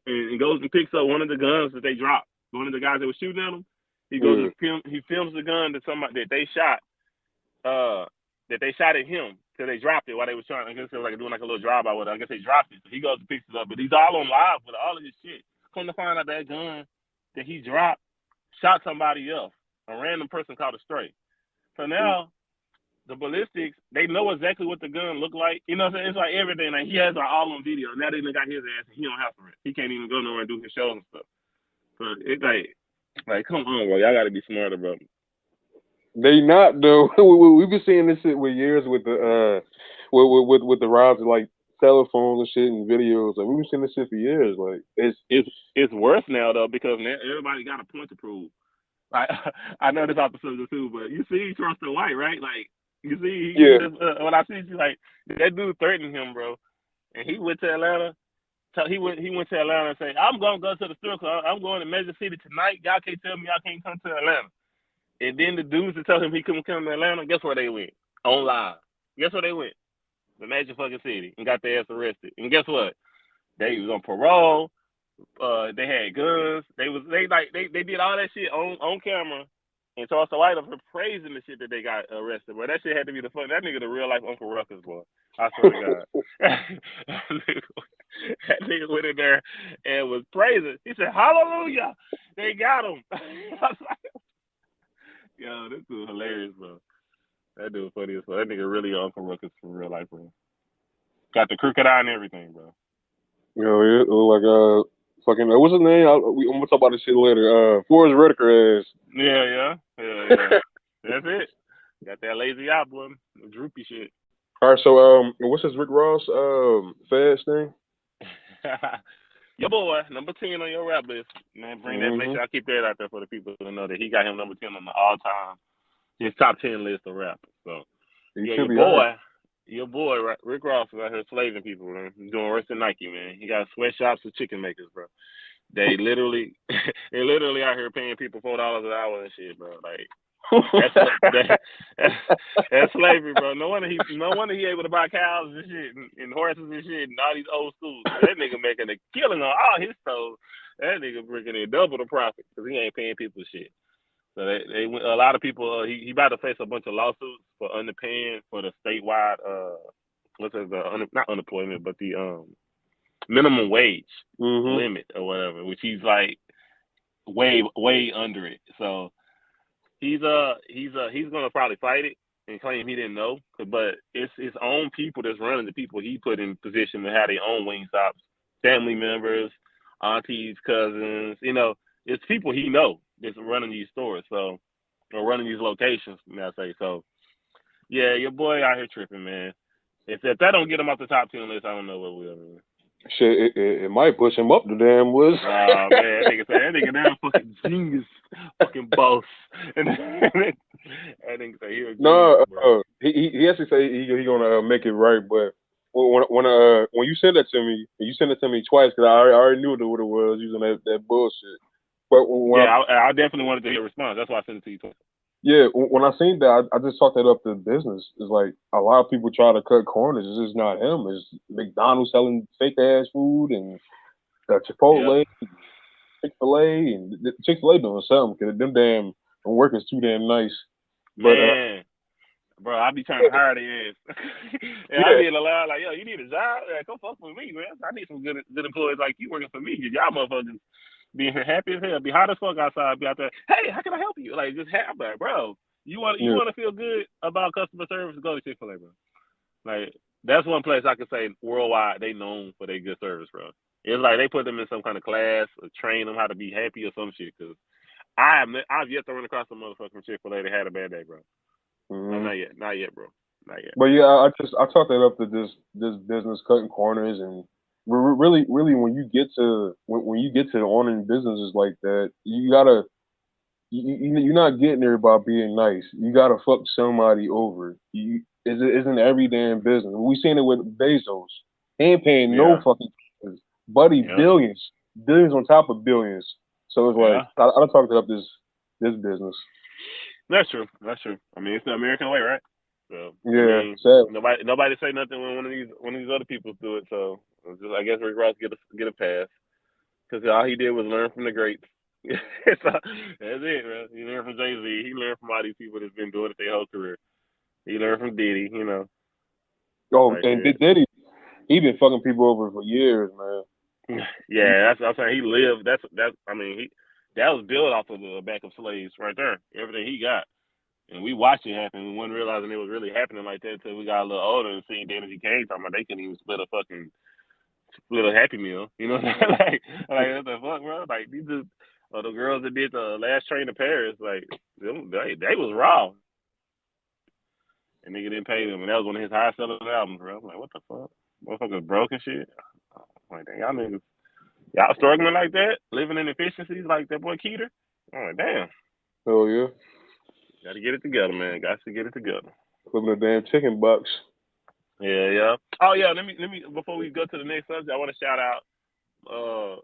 and goes and picks up one of the guns that they dropped. One of the guys that was shooting at him, he goes Yeah. and he films the gun that somebody that they shot, that they shot at him till they dropped it while they was trying. I guess they were like doing like a little drive by with it. I guess they dropped it. So he goes and picks it up, but he's all on live with all of this shit. Come to find out that gun that he dropped shot somebody else, a random person called a stray. So now the ballistics, they know exactly what the gun looked like. You know what I'm saying? It's like everything. Like he has it all on video. Now they got his ass and he don't have to rent. He can't even go nowhere and do his shows and stuff. So it's like come on, bro. Y'all gotta be smarter, bro. They not though. We've been seeing this shit with years with the with the rise of like cell phones and shit and videos. Like we've been seeing this shit for years. Like It's worse now though because now everybody got a point to prove. Like I know this off the subject too, but you see Charleston White, right? Like you see he yeah. just when I see you like that dude threatened him, bro, and he went to Atlanta. So he went to Atlanta and said, I'm gonna go to the store because I'm going to Major City tonight. Y'all can't tell me y'all can't come to Atlanta. And then the dudes that told him he couldn't come to Atlanta, guess where they went? On live. Guess where they went? The major fucking city and got their ass arrested. And guess what? They was on parole. They had guns. They did all that shit on camera. And Charleston White up here praising the shit that they got arrested. But that shit had to be the fun. That nigga the real life Uncle Ruckus, boy. I swear to God. That nigga went in there and was praising. He said, "Hallelujah, they got him." I was like, yo, this dude hilarious, bro. That dude funny as fuck. That nigga really Uncle Ruckus for real life, bro. Got the crooked eye and everything, bro. You know, it look like fucking what's his name? I'm gonna talk about this shit later. Forrest Whitaker ass. Yeah. That's it. Got that lazy eye, boy. Droopy shit. All right, so what's this Rick Ross fast thing? Your boy, number 10 on your rap list. Man, make Mm-hmm. sure I keep that out there for the people to know that he got him number 10 on the all time, his top 10 list of rappers. So, He yeah, should be alright. your boy, Rick Ross is out here slaving people, man. He's doing worse than Nike, man. He got sweatshops with chicken makers, bro. They literally, out here paying people $4 an hour and shit, bro. Like, that's slavery, bro. No wonder he able to buy cows and shit and horses and shit and all these old schools. That nigga making a killing on all his stores. That nigga bringing in double the profit because he ain't paying people shit. So they a lot of people. He about to face a bunch of lawsuits for underpaying for the statewide what's it, not unemployment but the minimum wage limit or whatever, which he's like way under it. So he's gonna probably fight it and claim he didn't know, but it's his own people that's running the people he put in position to have their own wing stops, family members, aunties, cousins. You know, it's people he know that's running these stores, so or running these locations. May I say so? Yeah, your boy out here tripping, man. If that don't get him off the top 10 list, I don't know what will. Man. Shit, it might push him up the damn list. Oh man, that nigga damn fucking genius, fucking boss. And that nigga say he a genius, No, bro. he actually say he gonna make it right, but when you sent that to me, you sent it to me twice because I already knew what it was using that bullshit. But Yeah, I definitely wanted to hear a response. That's why I sent it to you twice. when I seen that, I just talked that up to business. It's like a lot of people try to cut corners. It's just not him. It's McDonald's selling fake ass food and Chipotle, Chick-fil-A, and Chick-fil-A doing something because them workers too damn nice. But Man, bro, I be trying to hire their ass. And I yeah, be in the line like, yo, you need a job? Yeah, come fuck with me, man. I need some good employees like you working for me. Y'all motherfuckers being here happy as hell. Be hot as fuck outside. Be out there. Hey, how can I help you? Like, just like, bro. You want yeah. to feel good about customer service? Go to Chick-fil-A, bro. Like, that's one place I could say worldwide they known for their good service, bro. It's like they put them in some kind of class or train them how to be happy or some shit. Cause I've yet to run across a motherfucking Chick-fil-A that had a bad day, bro. Mm-hmm. Not yet, bro. Not yet. But yeah, I chalk that up to this business cutting corners and really when you get to when you get to owning businesses like that, you gotta you're not getting there by being nice. You gotta fuck somebody over. Isn't every damn business. We seen it with Bezos. He ain't paying no Yeah. fucking taxes. Buddy, Yeah. billions on top of billions. So it's like Yeah. I talked up this business. That's true. That's true. I mean, it's the American way, right? So I Yeah, mean, sad. nobody say nothing when one of these other people do it. So I guess Rick Ross get a pass because all he did was learn from the greats. So, that's it, bro. He learned from Jay Z. He learned from all these people that's been doing it their whole career. He learned from Diddy, Oh, type and shit. He been fucking people over for years, man. Yeah, that's what I'm saying. He lived. That's. I mean, that was built off of the back of slaves right there. Everything he got. And we watched it happen. We wasn't realizing it was really happening like that until we got a little older and seen Danny Kane talking about they couldn't even split a Happy Meal. You know what I'm saying? like what the fuck, bro? Like these are the girls that did the last train to Paris. Like they was raw, and nigga didn't pay them, and that was one of his highest selling albums, bro. I'm like, what the fuck? Motherfuckers broke and shit. I'm like, damn, y'all struggling like that, living in efficiencies like that boy Keeter. I'm like, damn, Hell yeah, got to get it together, man. Got to get it together. living a damn chicken box. Yeah, yeah. Oh yeah, let me before we go to the next subject, I want to shout out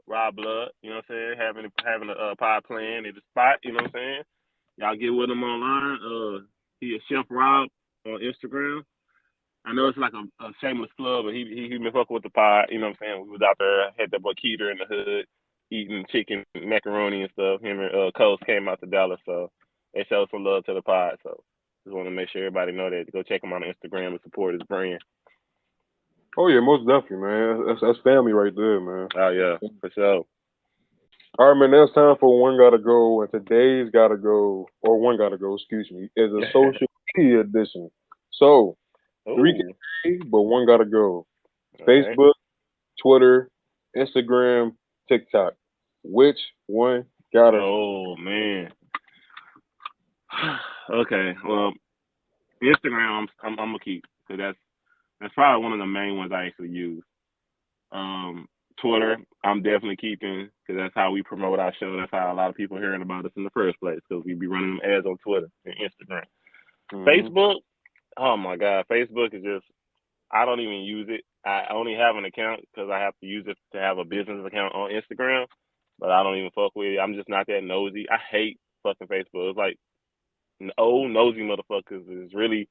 Rob Blood, you know what I'm saying? Having a pod playing at the spot, you know what I'm saying? Y'all get with him online. He is Chef Rob on Instagram. I know it's like a shameless plug, but he been fucking with the pod, you know what I'm saying? We was out there, had that boy Keeter in the hood, eating chicken, macaroni and stuff. Him and Coast came out to Dallas, so they showed some love to the pod. So just want to make sure everybody know that. Go check him out on Instagram and support his brand. Oh yeah, most definitely, man. That's family right there, man. Oh yeah, for sure. All right, man. Now it's time for one gotta go, and today's gotta go, or one gotta go. Excuse me, is a social media edition. So three can Oh, say, but one gotta go. all right. Facebook, Twitter, Instagram, TikTok. Which one gotta Oh man. Okay. Well, Instagram, I'm gonna keep because that's probably one of the main ones I actually use. Um, Twitter, I'm definitely keeping because that's how we promote our show. That's how a lot of people hearing about us in the first place because we be running them ads on Twitter and Instagram. go? Facebook, oh my God, Facebook is just I don't even use it. I only have an account because I have to use it to have a business account on Instagram, but I don't even fuck with it. I'm just not that nosy. I hate fucking Facebook. It's like old nosy motherfuckers is really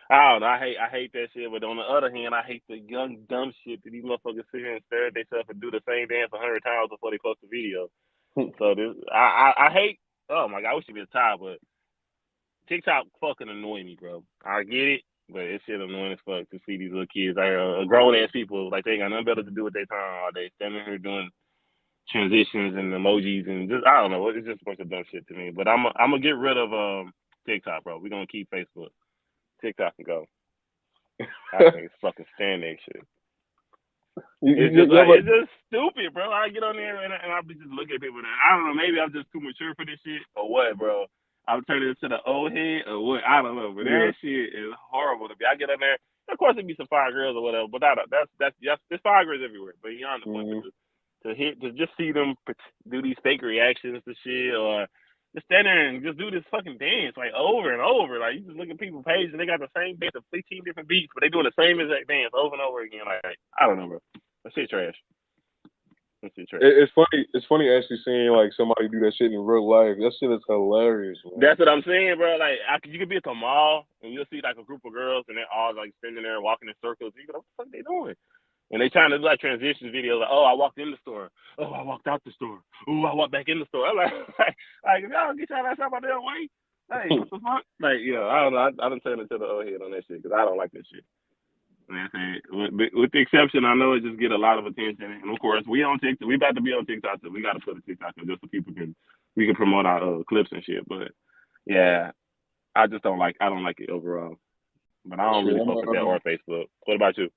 I don't know. I hate that shit. But on the other hand, I hate the young dumb shit that these motherfuckers sit here and stare at themselves and do the same dance 100 times before they post a video. Hmm. So this I hate. Oh my god, I wish it was tired, but TikTok fucking annoy me, bro. I get it, but it's shit annoying as fuck to see these little kids, grown ass people, like they ain't got nothing better to do with their time all day, standing here doing transitions and emojis and just I don't know. It's just a bunch of dumb shit to me. But I'm gonna get rid of TikTok, bro. We're gonna keep Facebook. TikTok can go. I can't fucking stand that shit. You ever, It's just stupid, bro. I get on there and I be just looking at people. That, I don't know. Maybe I'm just too mature for this shit or what, bro. I'm turning into the old head or what? I don't know. But yeah. that shit is horrible to me. I get on there. Of course, it be some fire girls or whatever. But there's fire girls everywhere. But beyond the point, but Mm-hmm. to just see them do these fake reactions to shit or just stand there and just do this fucking dance like over and over. Like you just look at people's pages and they got the same dance of 15 different beats, but they doing the same exact dance over and over again. Like I don't know, bro. That shit trash. That shit trash. It's funny. It's funny actually seeing like somebody do that shit in real life. That shit is hilarious, man. That's what I'm saying, bro. Like you could be at the mall and you'll see like a group of girls and they're all like standing there walking in circles. You go, what the fuck they doing? And they trying to do like transitions videos, like, oh, I walked in the store. Oh, I walked out the store. Oh, I walked back in the store. I'm like, if y'all don't get y'all ass out my damn way, like, what the fuck? Like, I don't know. I done turned into the old head on that shit because I don't like that shit. Like I said, with the exception, I know it just get a lot of attention, and of course, we on TikTok. We about to be on TikTok, so we got to put a TikTok up just so we can promote our clips and shit. But yeah, I just don't like. I don't like it overall. But I don't Shit, really fuck with that or Facebook. What about you?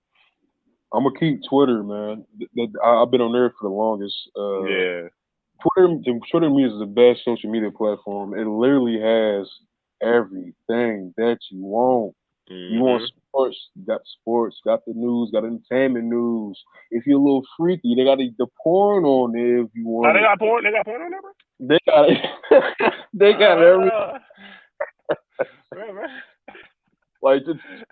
I'm gonna keep Twitter, man. I've been on there for the longest. Yeah. Twitter to me is the best social media platform. It literally has everything that you want. You want Mhm. sports, you got sports, got the news, got entertainment news. If you're a little freaky, they got the porn on there if you Oh, want they it. got porn. They got porn on there, bro. They got it. They got every Uh, bro. like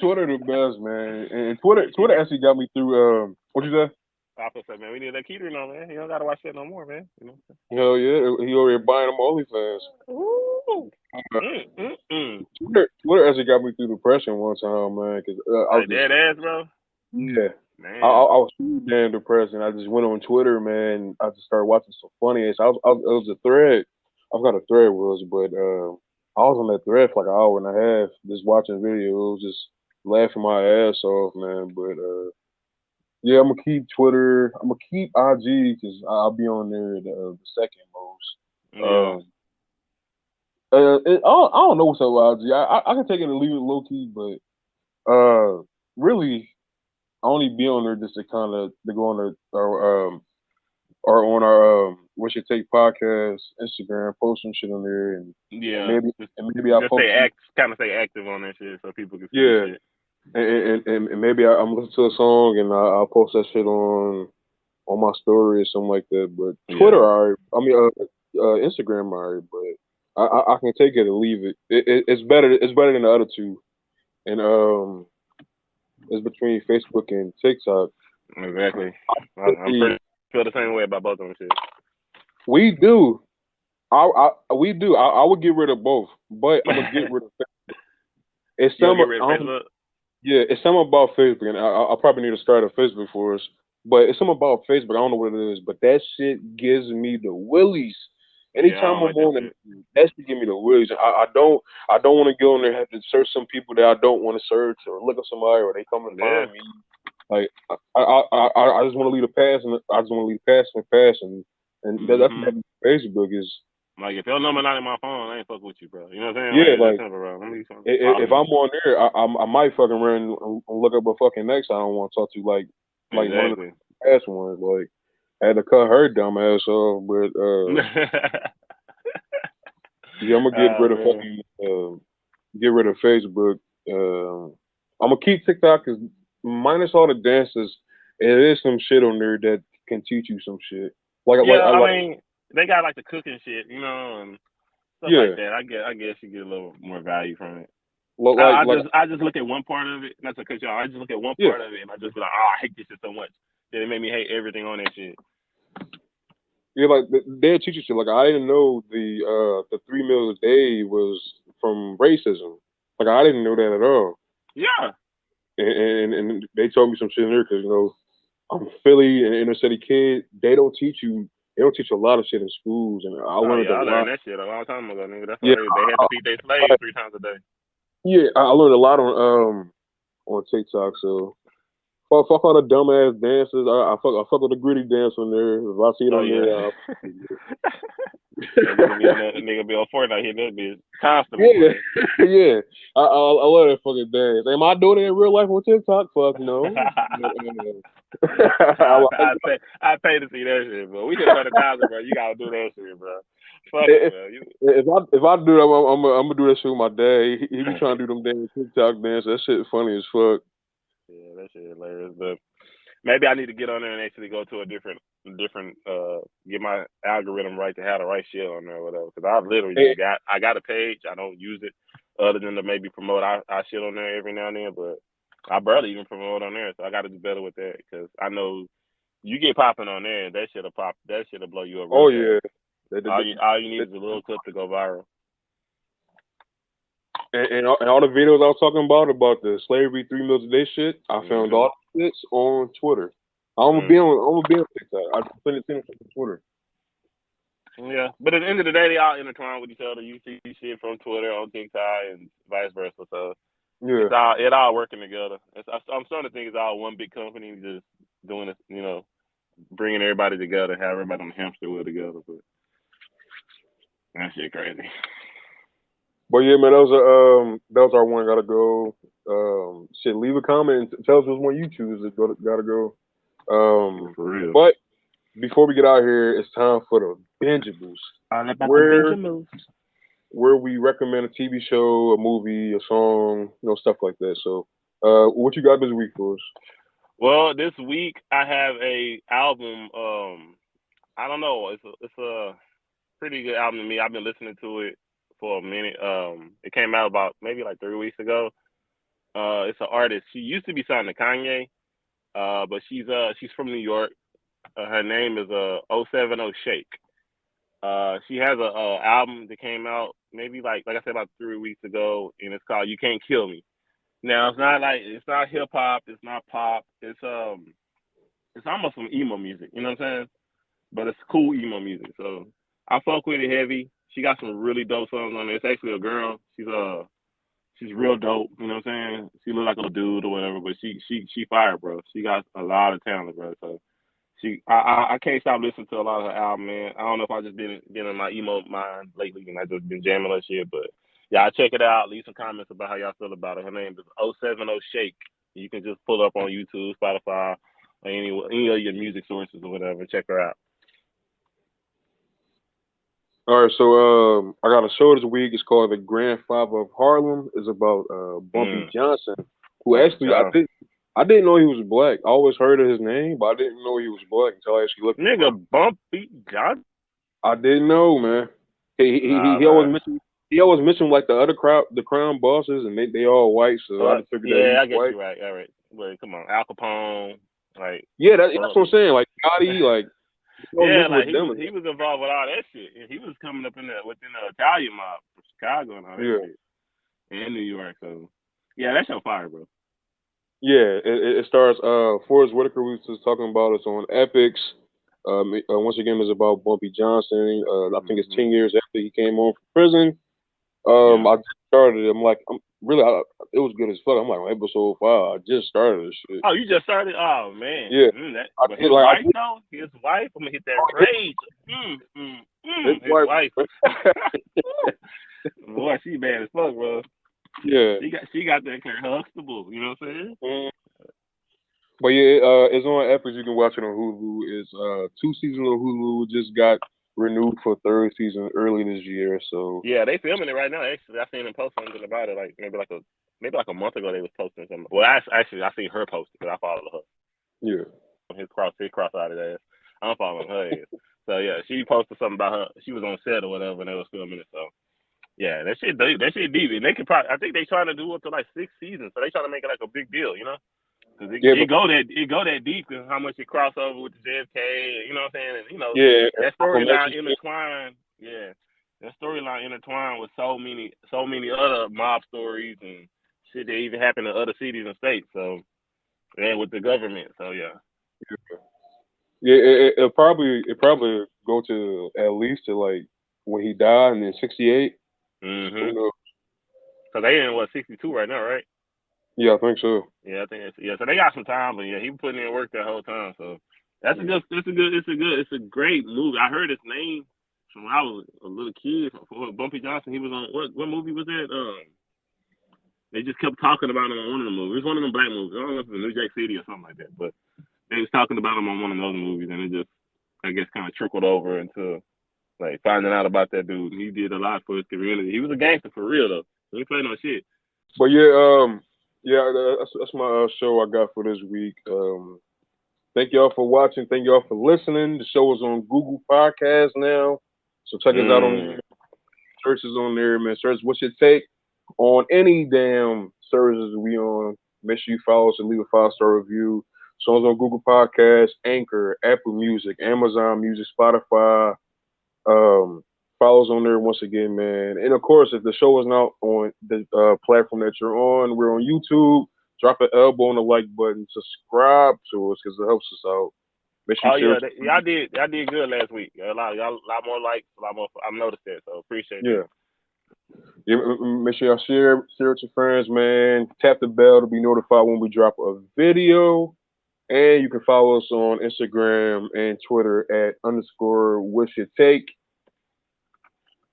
Twitter the best, man. And Twitter actually got me through what you say? Papa said, man, we need that catering on, man. You don't gotta watch that no more, man. You know. Hell yeah, he already buying them OnlyFans. Ooh. Uh, Mm. Twitter actually got me through depression one time, man. Cause I was Like just dead ass, bro. yeah. Man. I was too damn depressed, and I just went on Twitter, man. I just started watching some funny ass. It was a thread. I forgot a thread was, but I was on that thread for like an hour and a half, just watching videos, just laughing my ass off, man. But yeah, I'm gonna keep Twitter. I'm gonna keep IG because I'll be on there the second most. Yeah. I don't know what's up with IG. I can take it and leave it low key, but really, I only be on there just to kind of to go on or on our What Should Take podcast Instagram, post some shit on there, and Yeah. maybe and maybe I Just post some kind of stay active on that shit so people can see your yeah, shit. and maybe I'm listening to a song and I'll post that shit on my story or something like that. But Twitter, Yeah. alright. I mean, Instagram, alright. But I can take it or leave it. It's better. It's better than the other two. And it's between Facebook and TikTok. Exactly. I'm Really, pretty feel the same way about both of them shit. we do. We do. I would get rid of both, but I'm gonna get rid of. It's You gonna some. get rid of I don't Facebook? Yeah, it's something about Facebook, and I probably need to start a Facebook for us. But it's something about Facebook. I don't know what it is, but that shit gives me the willies. Yeah, I Anytime don't I'm like that on it, shit. that shit give me the willies. I don't want to go on there and have to search some people that I don't want to search or look up somebody or they come and Yeah. find me. Like I just want to leave the past and I just want to leave the past and past and that's Mhm. what Facebook is. Like if your number not in my phone, I ain't fuck with you, bro. You know what I'm saying? Like Yeah, it's that like simple, bro. Let me follow if you. I'm on there, I might fucking run and look up a fucking next I don't want to talk to like one of the Exactly. past ones. Like I had to cut her dumb ass off, but yeah, I'm gonna get rid of Man. fucking get rid of Facebook. I'm gonna keep TikTok because minus all the dances, it is some shit on there that can teach you some shit. Yeah, I Like mean, they got like the cooking shit, you know, and stuff like yeah, that. I guess you get a little more value from it. like like I just look at one part of it. Not to cut you off. I just look at one yeah. part of it, and I just be like, oh, I hate this shit so much. Then it made me hate everything on that shit. Yeah, like they teach you shit. Like I didn't know the 3 meals a day was from racism. Like I didn't know that at all. Yeah. And they told me some shit in there because I'm Philly and inner city kid. They don't teach a lot of shit in schools, and I Oh learned yeah, a I lot. learned that shit a long time ago, nigga. That's why Yeah, they had to feed their slaves 3 times a day. yeah, I learned a lot on TikTok. So fuck all the dumbass dances. I fuck with the gritty dance on there. If I see it Oh on yeah. there, That nigga be on that nigga be on Fortnite hitting that bitch constantly, yeah, boy. yeah. I love that fucking dance. Am I doing it in real life on TikTok? Fuck no. I pay to see that shit, bro. We hit 100,000, bro. You gotta do that shit, bro. Fuck it, if, bro. You, if I do that, I'm gonna do that shit with my dad. He be trying to do them damn TikTok dance. That shit funny as fuck. yeah, that shit hilarious. But maybe I need to get on there and actually go to a different get my algorithm right to have the right shit on there or whatever. Because I literally And, just got a page. I don't use it other than to maybe promote our shit on there every now and then, but I barely even promote on there. So I got to do better with that because I know you get popping on there, that shit'll pop. That shit'll blow you up real oh yeah, fast. All you need is a little clip to go viral. and all the videos I was talking about the slavery 3 meals a day shit. I found Mhm. all the shits on Twitter. I'm gonna be on TikTok. I just send it to them on Twitter. Yeah, but at the end of the day, they all intertwine with each other. You see shit from Twitter on TikTok and vice versa. So Yeah. it all working together. I'm starting to think it's all one big company just doing it. You know, bringing everybody together, have everybody on the hamster wheel together. But that shit crazy. But yeah, man, that was our one. Gotta go. Shit, leave a comment and tell us which one you choose. Gotta go. For real. But before we get out here, it's time for the bingeables, All about the where Benjamins. we recommend a TV show, a movie, a song, stuff like that. So, what you got this week for us? Well, this week I have a album. I don't know. It's a pretty good album to me. I've been listening to it for a minute. It came out about maybe like 3 weeks ago. It's an artist. She used to be signed to Kanye. But she's from New York. Her name is 070 Shake. She has a album that came out maybe like I said about 3 weeks ago, and it's called "You Can't Kill Me." Now it's not hip hop, it's not pop, it's almost some emo music. You know what I'm saying? But it's cool emo music. So I fuck with it heavy. She got some really dope songs on it. It's actually a girl. She's real dope. You know what I'm saying? She look like a dude or whatever, but she fire, bro. She got a lot of talent, bro. So I can't stop listening to a lot of her album, man. I don't know if I just been in my emo mind lately and I just been jamming her shit, but yeah, I check it out. Leave some comments about how y'all feel about it. Her name is 070 Shake. You can just pull up on YouTube, Spotify, or any of your music sources or whatever. Check her out. All right, so I got a show this week. It's called The Grandfather of Harlem. It's about Bumpy Mm, Johnson, who Bumpy actually John. I didn't know he was black. I always heard of his name, but I didn't know he was black until I actually looked him Nigga, up. Bumpy John. I didn't know, man. Nah, He always man. mentioned like the other crowd, the crown bosses, and they all white, so I just figured that he Yeah, was I guess white. you're right. All right. But come on, Al Capone, like, Yeah, that's Bump. what I'm saying. Like Gotti, like he always Yeah, mentioned like with them. he was involved with all that shit. And he was coming up within the Italian mob from Chicago and all that Yeah, shit. And New York, so yeah, that's your fire, bro. yeah. It stars Forrest Whitaker. We was just talking about. It's on Epics. Once again, it's about Bumpy Johnson. I think it's Hmm. 10 years after he came home from prison. Yeah. I just started it. I'm really, it was good as fuck. I'm like on episode 5. I just started this shit. Oh, you just started? Oh man. Yeah, But his I wife did though, his wife. I'm gonna hit that rage. his His wife. wife. Boy, she bad as fuck, bro. Yeah. She got that Kurt Huxtable. You know what I'm saying? Mm. But yeah, it's on Epics. You can watch it on Hulu. It's 2 seasons on Hulu. Just got renewed for third season early this year. So Yeah, they filming it right now. Actually, I seen them post something about it. Like maybe like a month ago, they was posting something. Well, I seen her post it because I follow her. yeah, His cross-eyed ass. I'm following her ass. So yeah, she posted something about her. She was on set or whatever, and they was filming it. So yeah, that shit deep. That shit deep. And they could probably. I think they trying to do up to like 6 seasons. So they trying to make it like a big deal, you know? Because yeah, but it go that deep because how much it cross over with the JFK. You know what I'm saying? And yeah, that Malcolm X storyline and shit. intertwined. Yeah, that storyline intertwined with so many other mob stories and shit that even happened in other cities and states. So and with the government. So yeah. Yeah, it probably go to at least to like when he died in '68. Who Mhm. knows? So they in what 62 right now, right? Yeah, I think so. Yeah, I think yeah. So they got some time, but yeah, he putting in work that whole time. So Yeah. it's a great movie. I heard his name from when I was a little kid. For Bumpy Johnson, he was on what movie was that? They just kept talking about him on one of the movies. It was one of them black movies. I don't know if it was New Jack City or something like that, but they was talking about him on one of those movies, and it just I guess kind of trickled over into like finding out about that dude. He did a lot for his community. He was a gangster for real though. He ain't play no shit. But yeah, yeah, that's my show I got for this week. Thank y'all for watching. Thank y'all for listening. The show is on Google Podcasts now, so check us out on Mm. there. Search is on there, man. Search What's Your Take on any damn services we on. Make sure you follow us and leave a 5-star review. Songs on Google Podcasts, Anchor, Apple Music, Amazon Music, Spotify. Um, Follows on there once again, man. And of course, if the show is not on the platform that you're on, we're on YouTube. Drop an elbow on the like button. Subscribe to us because it helps us out. Make sure you Oh share yeah, with your friends. y'all did good last week. A lot more likes, a lot more. I've noticed that, so appreciate that. Yeah. Yeah, make sure y'all share with your friends, man. Tap the bell to be notified when we drop a video. And you can follow us on Instagram and Twitter at underscore What's Your Take.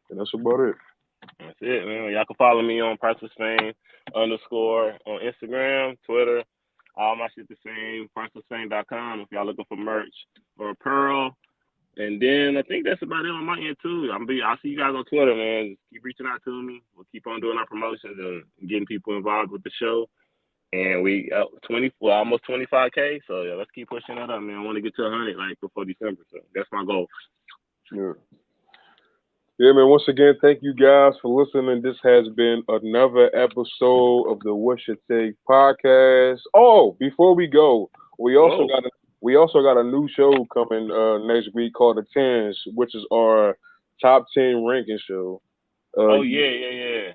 And that's about it. That's it, man. Y'all can follow me on Priceless Fame underscore on Instagram, Twitter. All my shit the same. PricelessFame.com if y'all looking for merch or apparel. And then I think that's about it on my end too. I'll see you guys on Twitter, man. Just keep reaching out to me. We'll keep on doing our promotions and getting people involved with the show. And we almost 25K. So yeah, let's keep pushing that up, man. I want to get to 100 like before December. So that's my goal. Yeah. Yeah, man. Once again, thank you guys for listening. This has been another episode of the What's Your Take podcast. Oh, before we go, we also Whoa. got We also got a new show coming next week called The Tens, which is our top 10 ranking show. Oh You, yeah, yeah, yeah.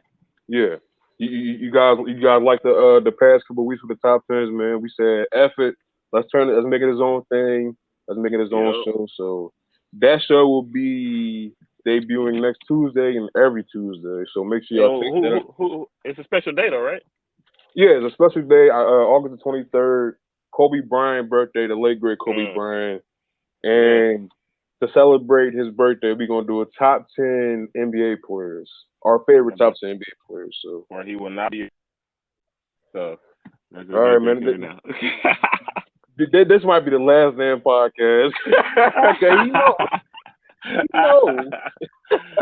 yeah, you guys like the past couple of weeks with the top tens, man. We said F it, let's make it his own thing, let's make it his own Yep. show. So that show will be debuting next Tuesday and every Tuesday. So make sure y'all Yo, check that out. who? It's a special date, all right? Yeah, it's a special day, August the 23rd, Kobe Bryant birthday, the late great Kobe Mm, Bryant. yeah. And to celebrate his birthday, we're gonna do a top 10 NBA players, our favorite top 10 NBA players. So, Or he will not be. So let's all just right, get that man. clear now. This might be the last damn podcast. Okay, you know.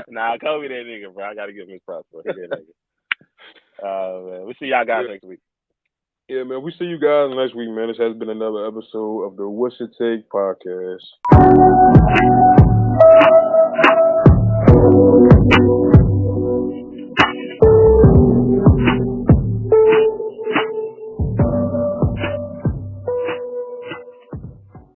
Nah, Kobe that nigga, bro. I gotta give him his props, bro. He that nigga. Man. We see y'all guys Yeah, next week. yeah, man. We see you guys next week, man. This has been another episode of the What's It Take podcast.